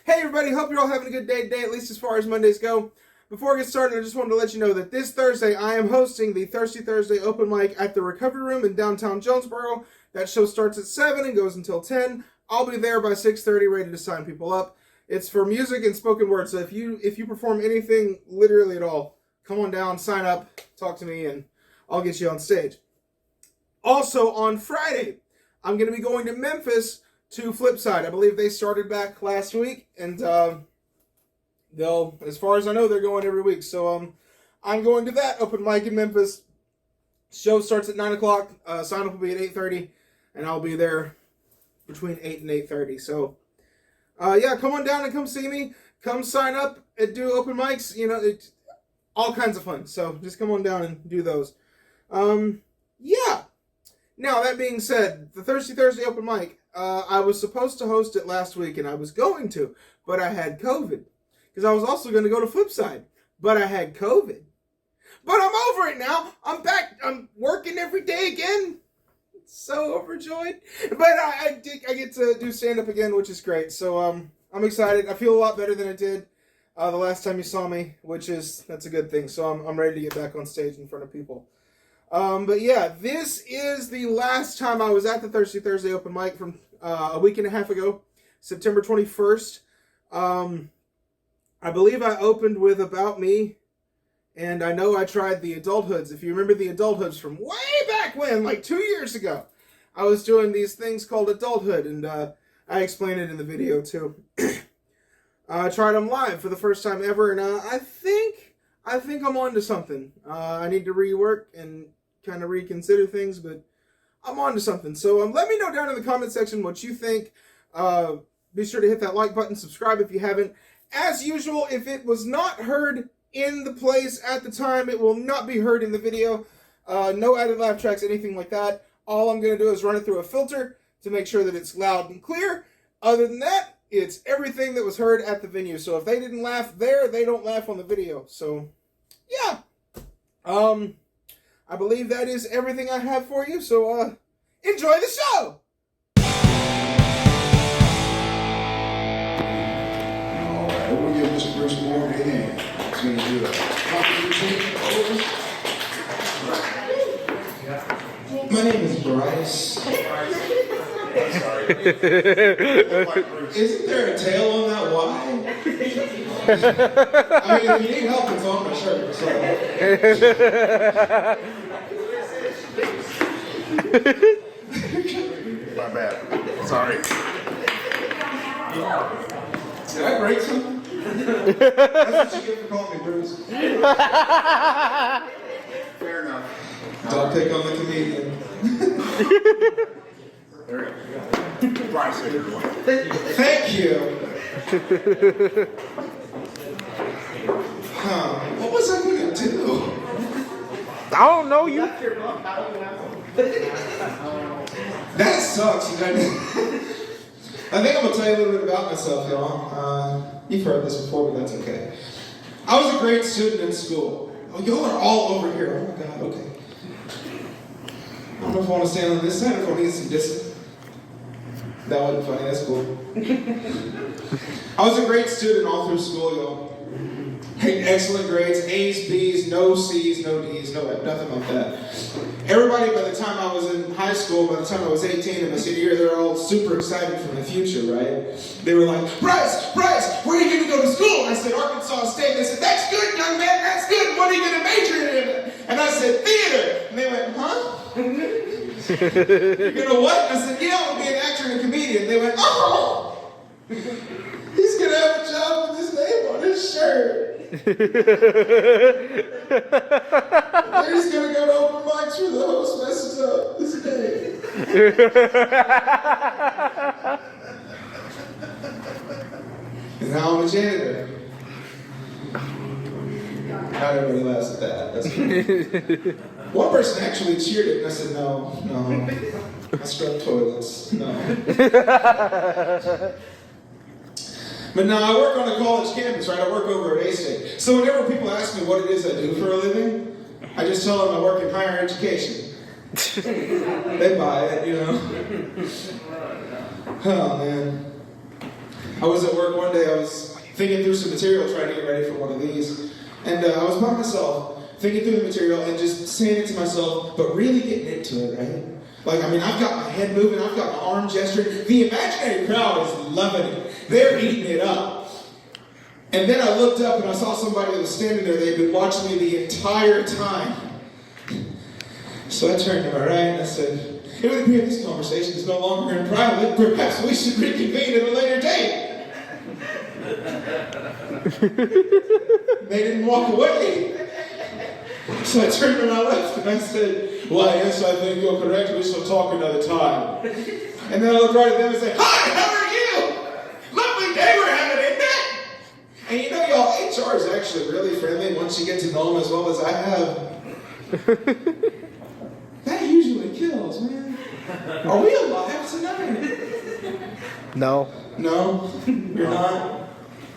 Hey everybody, hope you're all having a good day today, at least as far as Mondays go. Before I get started, I just wanted to let you know that this Thursday I am hosting the Thirsty Thursday open mic at the Recovery Room in downtown Jonesboro. That show starts at 7 and goes until 10. I'll be there by 6:30 ready to sign people up. It's for music and spoken word, so if you perform anything literally at all, come on down, sign up, talk to me, and I'll get you on stage. Also, on Friday, I'm going to be going to Memphis to Flipside. I believe they started back last week, and they'll, as far as I know, they're going every week. So I'm going to that open mic in Memphis. Show starts at 9 o'clock. Sign up will be at 8:30, and I'll be there between 8 and 8:30. So, yeah, come on down and come see me. Come sign up and do open mics. You know, it's all kinds of fun. So just come on down and do those. Yeah. Now, that being said, the Thirsty Thursday open mic, I was supposed to host it last week, and I was going to, but I had COVID. Because I was also going to go to Flipside, but I had COVID. But I'm over it now. I'm back. I'm working every day again. So overjoyed. But I get to do stand-up again, which is great. So I'm excited. I feel a lot better than I did the last time you saw me, that's a good thing. So I'm ready to get back on stage in front of people. But yeah, this is the last time I was at the Thirsty Thursday open mic from a week and a half ago, September 21st. I believe I opened with About Me, and I know I tried the Adulthoods. If you remember the Adulthoods from way back when, like 2 years ago, I was doing these things called Adulthood, and I explained it in the video too. I tried them live for the first time ever, and I think I'm on to something. I need to rework and kind of reconsider things, but I'm on to something. So let me know down in the comment section what you think. Be sure to hit that like button, subscribe if you haven't. As usual, if it was not heard in the place at the time, it will not be heard in the video. No added laugh tracks, anything like that. All I'm going to do is run it through a filter to make sure that it's loud and clear. Other than that, it's everything that was heard at the venue. So if they didn't laugh there, they don't laugh on the video. So, yeah. I believe that is everything I have for you. So, enjoy the show! We'll give Mr. Bruce Moore a hand. He's going to do a composition. My name is Bryce. Isn't there a tail on that Y? I mean, if you need help, it's on my shirt. So. My bad. Sorry. Did I break something? That's what you get for calling me Bruce. Fair enough. Don't pick on the comedian. There we go. Bryce, everyone. Thank you. What was I going to do? I don't know you. That sucks. I think I'm going to tell you a little bit about myself, y'all. You've heard this before, but that's okay. I was a great student in school. Oh, y'all are all over here. Oh my God, okay. I don't know if I want to stand on this side or if I need some distance. That wasn't funny, that's cool. I was a great student all through school, y'all. Had excellent grades, A's, B's, no C's, no D's, nothing like that. Everybody, by the time I was in high school, by the time I was 18 in my senior year, they were all super excited for my future, right? They were like, Bryce, where are you going to go to school? I said, Arkansas State. They said, that's good, young man, that's good. What are you going to major in? And I said, theater. And they went, huh? You're going to what? I said, yeah, I'm going to be an actor and a comedian. They went, oh! He's going to have a job with his name on his shirt. They're just going to go to open mics where the host messes up his name. And now I'm a janitor. Not everybody laughs at that. That's cool. One person actually cheered it, and I said, no. I scrub toilets. No. But no, I work on a college campus, right? I work over at A-State. So whenever people ask me what it is I do for a living, I just tell them I work in higher education. They buy it, you know. Oh, man. I was at work one day, I was thinking through some material, trying to get ready for one of these. And I was by myself, thinking through the material and just saying it to myself, but really getting into it, right? Like, I mean, I've got my head moving, I've got my arm gesturing. The imaginary crowd is loving it. They're eating it up. And then I looked up and I saw somebody that was standing there. They'd been watching me the entire time. So I turned to my right and I said, it would appear this conversation is no longer in private. Perhaps we should reconvene at a later date. They didn't walk away. So I turned to my left and I said, well, yes, I think you're correct. We shall talk another time. And then I looked right at them and said, hi, how are you? Lovely day we're having, isn't it? And you know, y'all, HR is actually really friendly once you get to know them as well as I have. That usually kills, man. Are we alive tonight? No. No? You're not?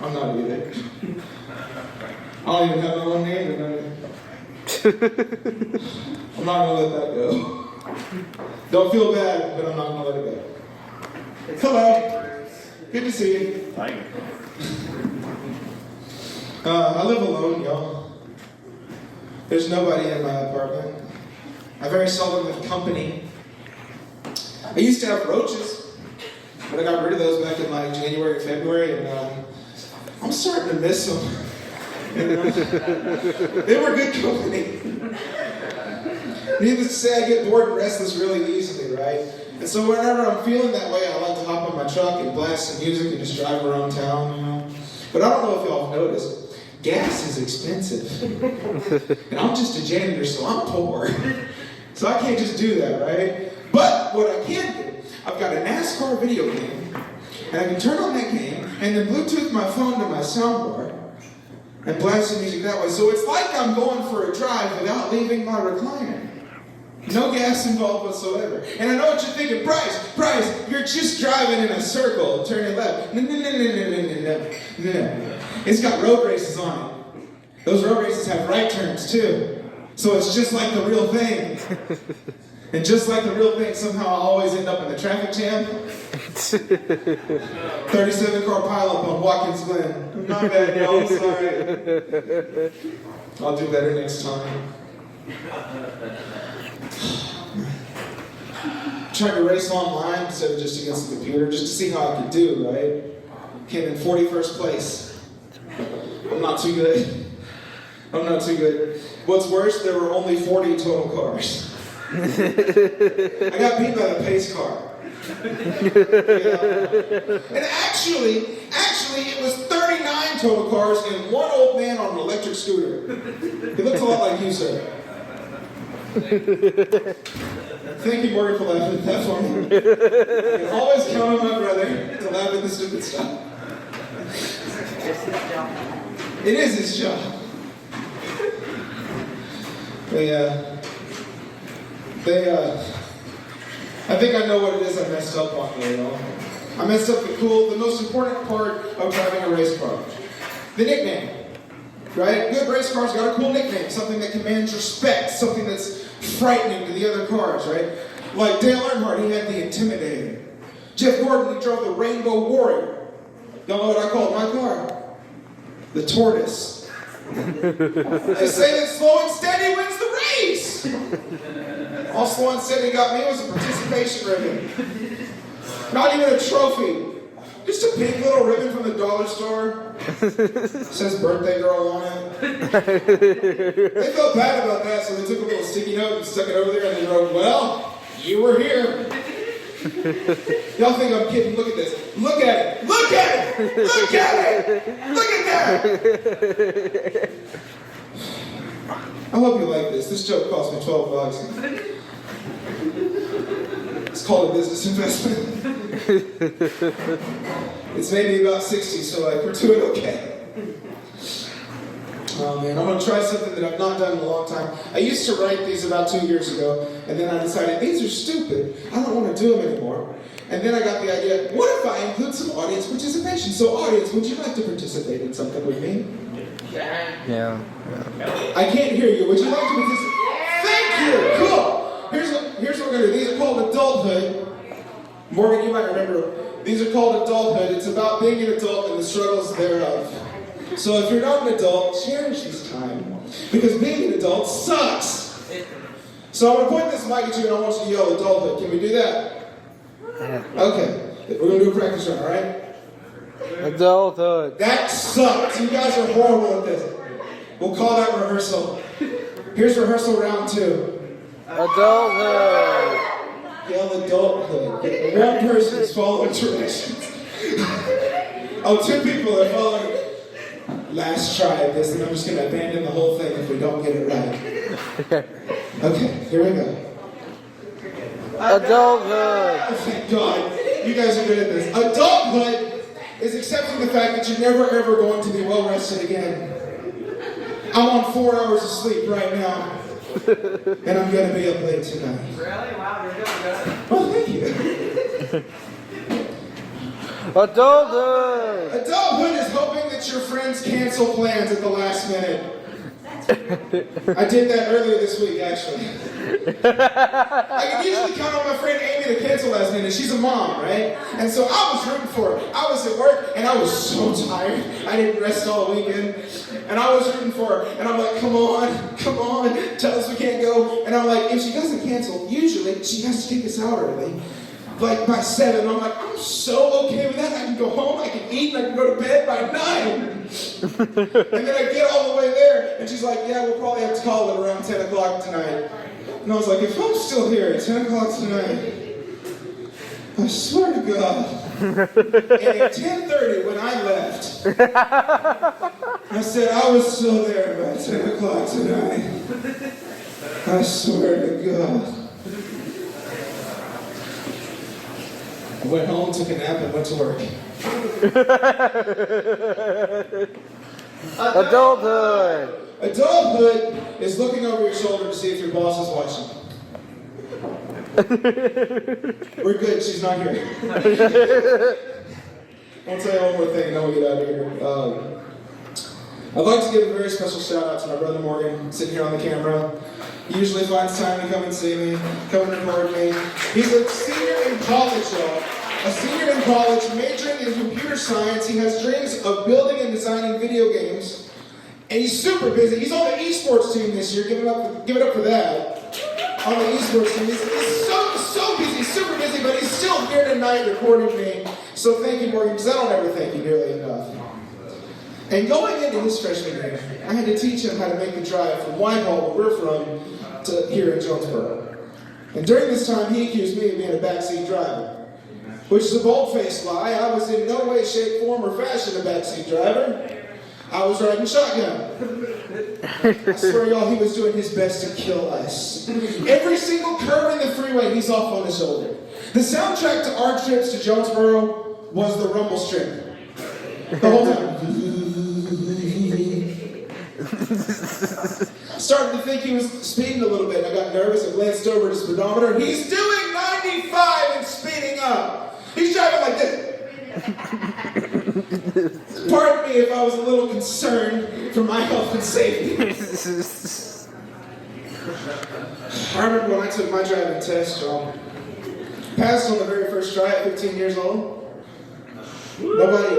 I'm not either. I don't even have my own name tonight. I'm not going to let that go. Don't feel bad, but I'm not going to let it go. Hello. Good to see you. Hi. I live alone, y'all. There's nobody in my apartment. I very seldom have company. I used to have roaches, but I got rid of those back in like January, February, and I'm starting to miss them. You know? They were good company. Needless to say, I get bored and restless really easily, right? And so whenever I'm feeling that way, I like to hop on my truck and blast some music and just drive around town, you know? But I don't know if y'all have noticed, gas is expensive. And I'm just a janitor, so I'm poor. So I can't just do that, right? But what I can do, I've got a Nascar video game, and I can turn on that game, and then Bluetooth my phone to my soundbar, and blast the music that way. So it's like I'm going for a drive without leaving my recliner. No gas involved whatsoever. And I know what you're thinking, Bryce, you're just driving in a circle, turning left. No. It's got road races on it. Those road races have right turns too. So it's just like the real thing. And just like the real thing, somehow I always end up in the traffic jam. 37-car pileup on Watkins Glen. Not bad, y'all, sorry. I'll do better next time. Tried to race online instead of just against the computer, just to see how I could do, right? Came in 41st place. I'm not too good. What's worse, there were only 40 total cars. I got beat by the pace car. Yeah. And actually, it was 39 total cars and one old man on an electric scooter. He looks a lot like you, sir. Thank you, Morgan, for laughing at that for me. You can always count on my brother to laugh at the stupid stuff. It is his job. I think I know what it is I messed up on here, though. I messed up the most important part of driving a race car. The nickname. Right? Good race cars got a cool nickname, something that commands respect, something that's frightening to the other cars, right? Like Dale Earnhardt, he had the Intimidator. Jeff Gordon, he drove the Rainbow Warrior. Y'all know what I called my car? The Tortoise. They say that slow and steady wins the race. All slow and steady got me was a participation ribbon. Not even a trophy. Just a pink little ribbon from the dollar store. Says birthday girl on it. They felt bad about that, so they took a little sticky note and stuck it over there and they wrote, well, you were here. Y'all think I'm kidding? Look at this. Look at it. Look at it. Look at it. Look at that. I hope you like this. This joke cost me $12. It's called a business investment. It's maybe about 60, so we're doing okay. Oh man, I'm going to try something that I've not done in a long time. I used to write these about 2 years ago, and then I decided, these are stupid. I don't want to do them anymore. And then I got the idea, what if I include some audience participation? So audience, would you like to participate in something with me? Yeah. I can't hear you. Would you like to participate? Thank you! Cool! Here's what we're going to do. These are called Adulthood. Morgan, you might remember These are called Adulthood. It's about being an adult and the struggles thereof. So if you're not an adult, cherish this time. Because being an adult sucks. So I'm going to point this mic at you and I want you to yell Adulthood. Can we do that? Okay. We're going to do a practice run, alright? Adulthood. That sucks. You guys are horrible at this. We'll call that rehearsal. Here's rehearsal round 2. Adulthood. Yell adulthood. One person is following directions. Oh, 2 people are following. Last try at this, and I'm just going to abandon the whole thing if we don't get it right. Okay, here we go. Adulthood. Oh, thank God. You guys are good at this. Adulthood is accepting the fact that you're never ever going to be well rested again. I'm on 4 hours of sleep right now. And I'm going to be up late tonight. Really? Wow, you're doing good. Well, thank you. Adulthood. Adulthood is hoping that your friends cancel plans at the last minute. I did that earlier this week, actually. I can usually count on my friend Amy to cancel last minute. She's a mom, right? And so I was rooting for her. I was at work, and I was so tired. I didn't rest all weekend. And I was rooting for her. And I'm like, come on, tell us we can't go. And I'm like, if she doesn't cancel, usually she has to take us out early. Like by 7, I'm like, I'm so okay with that. I can go home, I can eat, and I can go to bed by 9. And then I get all the way there, and she's like, yeah, we'll probably have to call it around 10 o'clock tonight. And I was like, if I'm still here at 10 o'clock tonight, I swear to God. And at 10:30 when I left, I said, I was still there by 10 o'clock tonight. I swear to God. I went home, took a nap, and went to work. Adulthood. Adulthood is looking over your shoulder to see if your boss is watching. We're good, she's not here. I'll tell you one more thing and then we'll get out of here. I'd like to give a very special shout out to my brother Morgan, sitting here on the camera. He usually finds time to come and see me, come and record me. He's a senior in college, y'all. A senior in college, majoring in computer science. He has dreams of building and designing video games. And he's super busy. He's on the esports team this year. Give it up for that. On the esports team. He's so busy, super busy, but he's still here tonight recording me. So thank you, Morgan, because I don't ever thank you nearly enough. And going into his freshman year, I had to teach him how to make the drive from Whitehall, where we're from, to here in Jonesboro. And during this time, he accused me of being a backseat driver, which is a bold-faced lie. I was in no way, shape, form, or fashion a backseat driver. I was riding shotgun. I swear, y'all, he was doing his best to kill us. Every single curve in the freeway, he's off on his shoulder. The soundtrack to our trips to Jonesboro was the rumble strip. The whole time. I started to think he was speeding a little bit. I got nervous and glanced over at his speedometer. He's doing 95 and speeding up. He's driving like this. Pardon me if I was a little concerned for my health and safety. I remember when I took my driving test, y'all. Passed on the very first try at 15 years old. Nobody,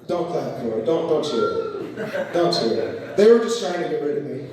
don't clap for it. Don't cheer. Don't cheer. They were just trying to get rid of me.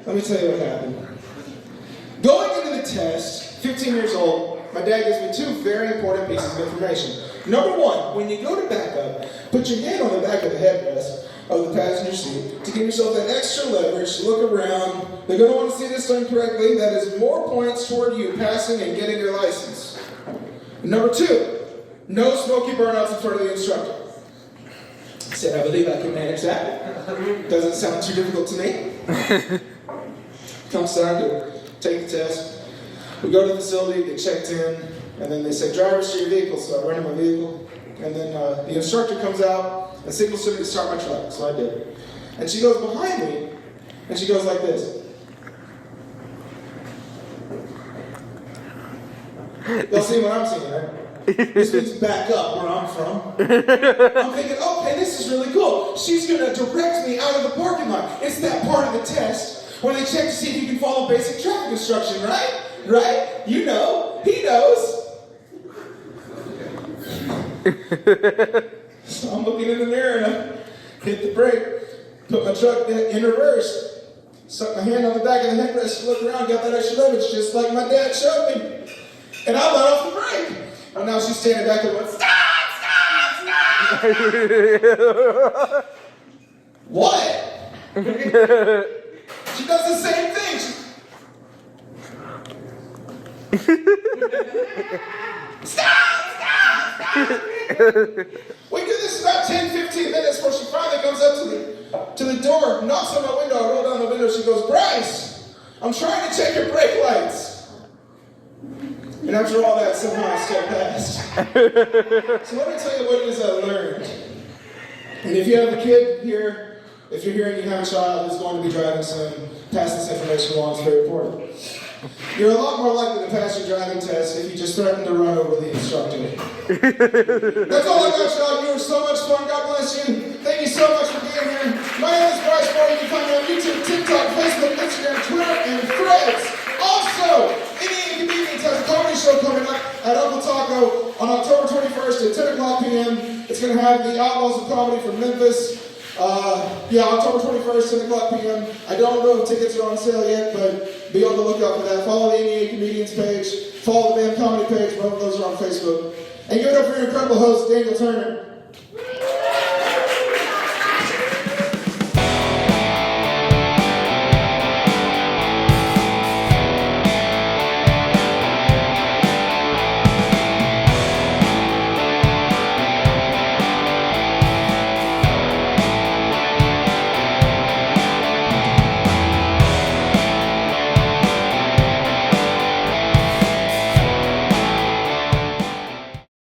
Let me tell you what happened. Going into the test, 15 years old, my dad gives me 2 very important pieces of information. Number 1, when you go to back up, put your hand on the back of the headrest of the passenger seat to give yourself that extra leverage, look around. They're going to want to see this done correctly. That is more points toward you passing and getting your license. Number 2, no smoky burnouts in front of the instructor. I said, I believe I can manage that. Doesn't sound too difficult to me. Comes time to take the test. We go to the facility, get checked in, and then they say, drivers to your vehicle. So I run in my vehicle. And then the instructor comes out and signals to me to start my truck. So I did. And she goes behind me, and she goes like this. Y'all see what I'm seeing, right? This means back up where I'm from. I'm thinking, okay, this is really cool. She's going to direct me out of the parking lot. It's that part of the test where they check to see if you can follow basic traffic instruction, right? Right? You know. He knows. So I'm looking in the mirror and I hit the brake, put my truck in reverse, stuck my hand on the back of the headrest, look around, got that extra leverage just like my dad showed me. And I let off the brake. And now she's standing back there going, stop, stop, stop. What? She does the same thing. Stop, stop, stop. We do this about 10, 15 minutes before she finally comes up to the door, knocks on my window, I roll down the window, she goes, Bryce, I'm trying to check your brake lights. And after all that, somehow I still passed. So let me tell you what it is I learned. And if you have a kid here, if you're here and you have a child who's going to be driving soon, pass this information along, it's very important. You're a lot more likely to pass your driving test if you just threaten to run over the instructor. That's all I got, y'all. You were so much fun. God bless you. Thank you so much for being here. My name is Bryce Moore. You can find me on YouTube, TikTok, Facebook, Instagram, Twitter, and Threads. Also, Indian Comedians has a comedy show coming up at Uncle Taco on October 21st at 10 o'clock p.m. It's going to have the Outlaws of Comedy from Memphis. October 21st, 10 o'clock p.m. I don't know if tickets are on sale yet, but be on the lookout for that. Follow the NEA Comedians page. Follow the Band Comedy page. Both of those are on Facebook. And give it up for your incredible host, Daniel Turner.